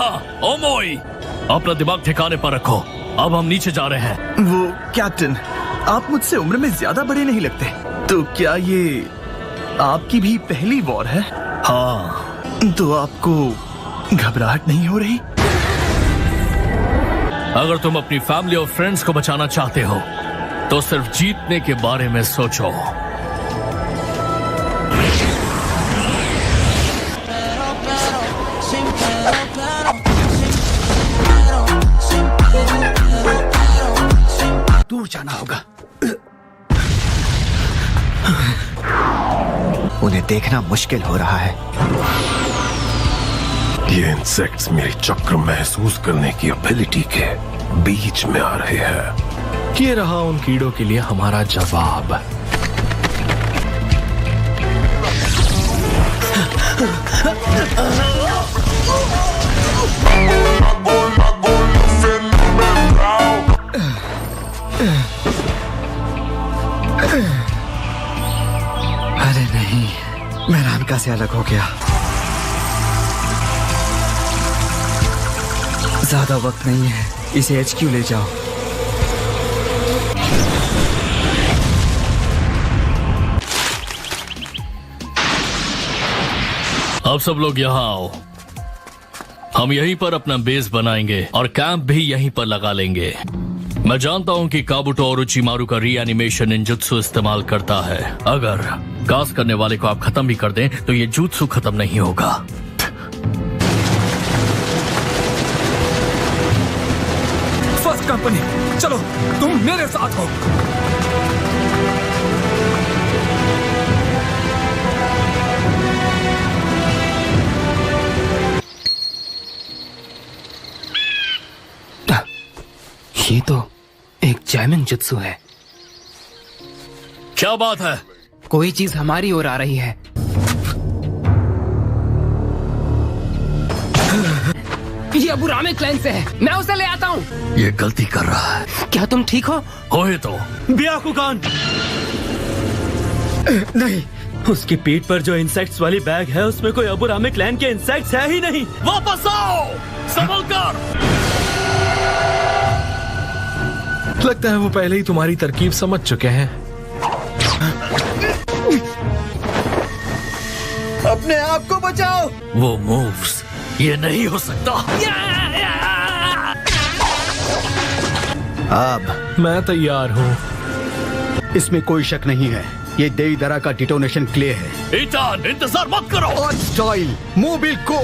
यहाँ ओमोई, अपना दिमाग ठिकाने पर रखो। अब हम नीचे जा रहे हैं। वो कैप्टन, आप मुझसे उम्र में ज्यादा बड़े नहीं लगते, तो क्या ये आपकी भी पहली वॉर है? हाँ। तो आपको घबराहट नहीं हो रही? अगर तुम अपनी फैमिली और फ्रेंड्स को बचाना चाहते हो तो सिर्फ जीतने के बारे में सोचो। दूर जाना होगा। उन्हें देखना मुश्किल हो रहा है। ये इंसेक्ट्स मेरी चक्र महसूस करने की एबिलिटी के बीच में आ रहे हैं। ये रहा उन कीड़ों के लिए हमारा जवाब। अरे नहीं, मैं रानका से अलग हो गया। ज्यादा वक्त नहीं है, इसे HQ ले जाओ। अब सब लोग यहाँ आओ। हम यहीं पर अपना बेस बनाएंगे और कैंप भी यहीं पर लगा लेंगे। मैं जानता हूँ कि काबुटो ओरोचिमारू का रीएनिमेशन निंजुत्सु इस्तेमाल करता है। अगर घास करने वाले को आप खत्म भी कर दें तो ये जुत्सु खत्म नहीं होगा। फर्स्ट कंपनी, चलो तुम मेरे साथ हो। ये तो एक जैमिंग जुत्सु है। क्या बात है? कोई चीज हमारी ओर आ रही है। ये अबुरामे क्लैन से है, मैं उसे ले आता हूँ। ये गलती कर रहा है। क्या तुम ठीक हो? होए तो ब्याकुगान, नहीं, उसकी पीठ पर जो इंसेक्ट्स वाली बैग है उसमें कोई अबुरामे क्लैन के इंसेक्ट्स है ही नहीं। वापस आओ, संभल कर। लगता है वो पहले ही तुम्हारी तरकीब समझ चुके हैं। अपने आप को बचाओ। वो मूव्स, ये नहीं हो सकता। अब मैं तैयार हूँ। इसमें कोई शक नहीं है, ये देईदरा का डिटोनेशन क्ले है। ईटान, इंतजार मत करो। और स्टाइल मोबिल को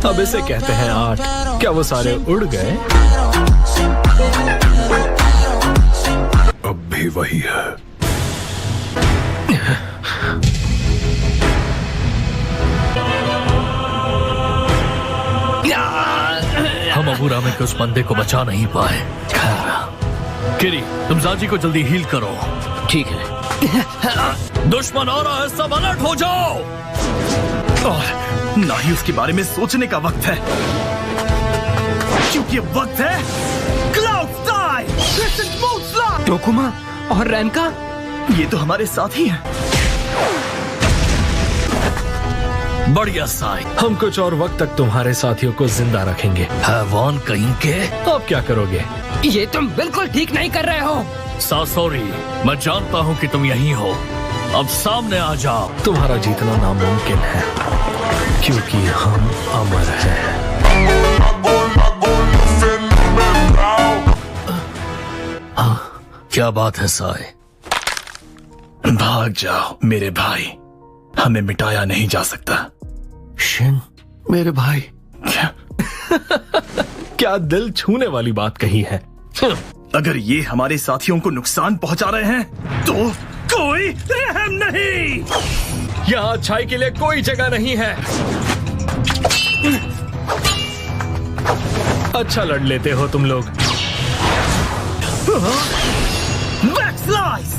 अब इसे कहते हैं आर्ट। क्या वो सारे उड़ गए? अब भी वही है। हम अबुरामे के उस बंदे को बचा नहीं पाए। किरी, तुम जाजी को जल्दी हील करो। ठीक है। दुश्मन आ रहा है, सब अलर्ट हो जाओ। और ना ही उसके बारे में सोचने का वक्त है, क्योंकि वक्त है क्लाउड स्टाइल। टोकुमा और रैनका, ये तो हमारे साथ ही हैं। बढ़िया साई। हम कुछ और वक्त तक तुम्हारे साथियों को जिंदा रखेंगे। हैवान कहीं के। अब क्या करोगे? ये तुम बिल्कुल ठीक नहीं कर रहे हो। सासोरी, मैं जानता हूँ कि तुम यहीं हो। अब सामने आ जाओ। तुम्हारा जीतना नामुमकिन है, क्योंकि हम अमर हैं। क्या बात है साई? भाग जाओ मेरे भाई, हमें मिटाया नहीं जा सकता। शिन, मेरे भाई, क्या? क्या दिल छूने वाली बात कही है। अगर ये हमारे साथियों को नुकसान पहुंचा रहे हैं तो कोई रहम नहीं। यहाँ अच्छाई के लिए कोई जगह नहीं है। अच्छा लड़ लेते हो तुम लोग। बैकस्लाइस!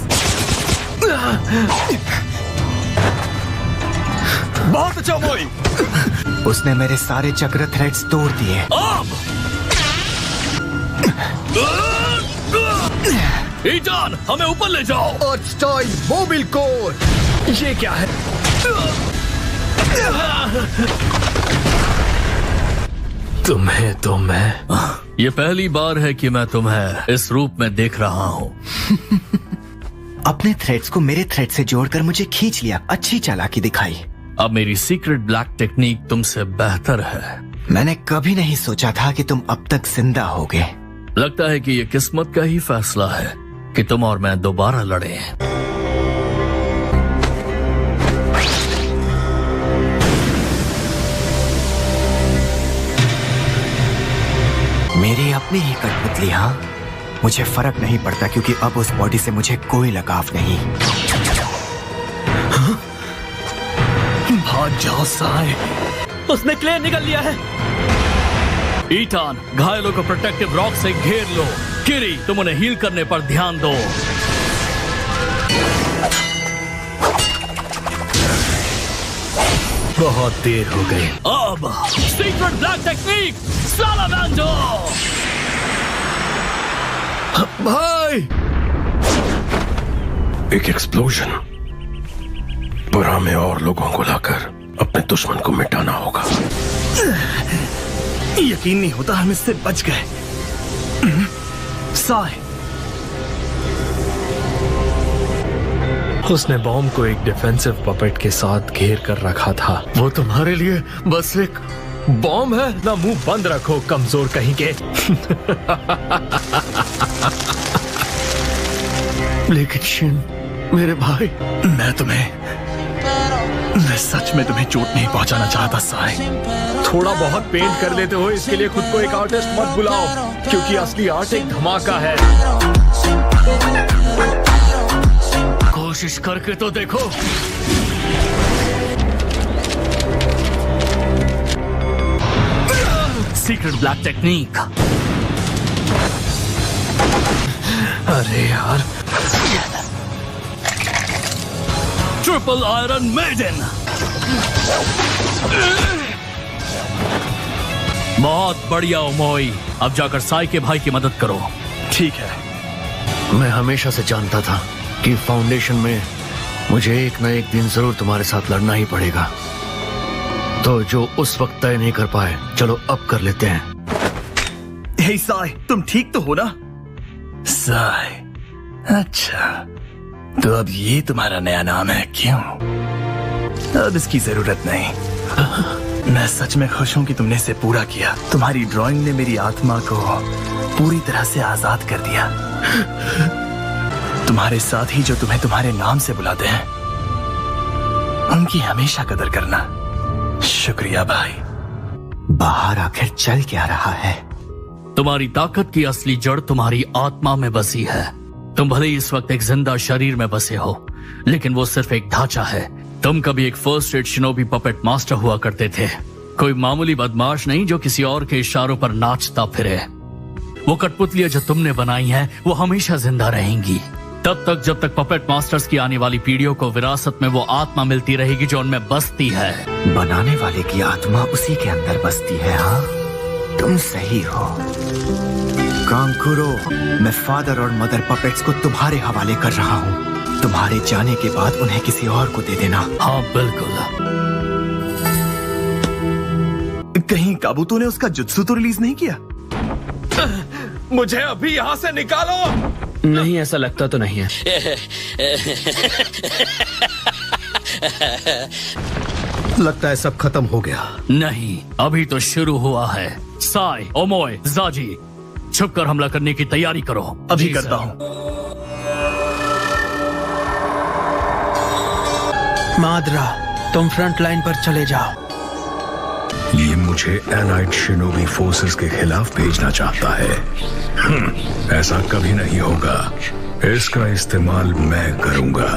बहुत अच्छा मोई। उसने मेरे सारे चक्र थ्रेड्स तोड़ दिए। ईटान, हमें ऊपर ले जाओ। अर्थ स्टाइल मोबिल कोर। ये क्या है? तुम्हें तो मैं ये पहली बार है कि मैं तुम्हें इस रूप में देख रहा हूँ। अपने थ्रेड्स को मेरे थ्रेड से जोड़कर मुझे खींच लिया। अच्छी चालाकी दिखाई। अब मेरी सीक्रेट ब्लैक टेक्निक तुमसे बेहतर है। मैंने कभी नहीं सोचा था कि तुम अब तक जिंदा होगे। लगता है कि ये किस्मत का ही फैसला है कि तुम और मैं दोबारा लड़े। मेरी अपनी ही कठपुतली। हाँ, मुझे फर्क नहीं पड़ता क्योंकि अब उस बॉडी से मुझे कोई लगाव नहीं। भाग जाओ साय। उसने क्ले निकल लिया है। ईटान, घायलों को प्रोटेक्टिव रॉक से घेर लो। किरी, तुम उन्हें हील करने पर ध्यान दो। बहुत देर हो गई। अब सीक्रेट ब्लैक टेक्निक सालामैंडो। भाई, एक एक्सप्लोजन पर हमें और लोगों को लाकर अपने दुश्मन को मिटाना होगा। यकीन नहीं होता हम इससे बच गए। साय, उसने बॉम्ब को एक डिफेंसिव पपेट के साथ घेर कर रखा था। वो तुम्हारे लिए बस एक बॉम्ब है ना? मुंह बंद रखो, कमजोर कहीं के। लेकिन शिन, मेरे भाई, मैं सच में तुम्हें चोट नहीं पहुंचाना चाहता साय। थोड़ा बहुत पेंट कर लेते हो, इसके लिए खुद को एक आर्टिस्ट मत बुलाओ, क्योंकि असली आर्ट एक धमाका है। कोशिश करके तो देखो। Secret black technique. अरे यार, ट्रिपल आयरन मेडन। बहुत बढ़िया ओमोई, अब जाकर साई के भाई की मदद करो। ठीक है। मैं हमेशा से जानता था कि फाउंडेशन में मुझे एक न एक दिन जरूर तुम्हारे साथ लड़ना ही पड़ेगा। तो जो उस वक्त तय नहीं कर पाए, चलो अब कर लेते हैं। हे साय, तुम ठीक तो हो ना? साय, अच्छा, तो अब ये तुम्हारा नया नाम है, क्यों? अब इसकी जरूरत नहीं। मैं सच में खुश हूं कि तुमने इसे पूरा किया। तुम्हारी ड्राइंग ने मेरी आत्मा को पूरी तरह से आजाद कर दिया। तुम्हारे साथ ही जो तुम्हें तुम्हारे नाम से बुलाते हैं, उनकी हमेशा कदर करना। शुक्रिया भाई। बाहर आखिर चल क्या रहा है? तुम्हारी ताकत की असली जड़ तुम्हारी आत्मा में बसी है। तुम भले ही इस वक्त एक जिंदा शरीर में बसे हो, लेकिन वो सिर्फ एक ढांचा है। तुम कभी एक first aid shinobi puppet master हुआ करते थे, कोई मामूली बदमाश नहीं जो किसी और के इशारों पर नाचता फिरे। वो कठपुतलियां जो तुमने बनाई हैं, वो हमेशा जिंदा रहेंगी, तब तक जब तक पपेट मास्टर्स की आने वाली पीढ़ियों को विरासत में वो आत्मा मिलती रहेगी जो उनमें बसती है। बनाने वाले की आत्मा उसी के अंदर बसती है। हाँ, तुम सही हो। कांकुरो, मैं फादर और मदर पपेट्स को तुम्हारे हवाले कर रहा हूँ। तुम्हारे जाने के बाद उन्हें किसी और को दे देना। हाँ बिल्कुल। कहीं काबूतो ने उसका जुत्सु तो रिलीज नहीं किया? मुझे अभी यहाँ से निकालो। नहीं, ऐसा लगता तो नहीं है। लगता है सब खत्म हो गया। नहीं, अभी तो शुरू हुआ है। साई, ओमोए, जाजी, छुपकर हमला करने की तैयारी करो। अभी जी करता सर। हूँ। माद्रा, तुम फ्रंट लाइन पर चले जाओ। ये मुझे एनाइट शिनोबी फोर्सेस के खिलाफ भेजना चाहता है। ऐसा कभी नहीं होगा। इसका इस्तेमाल मैं करूंगा।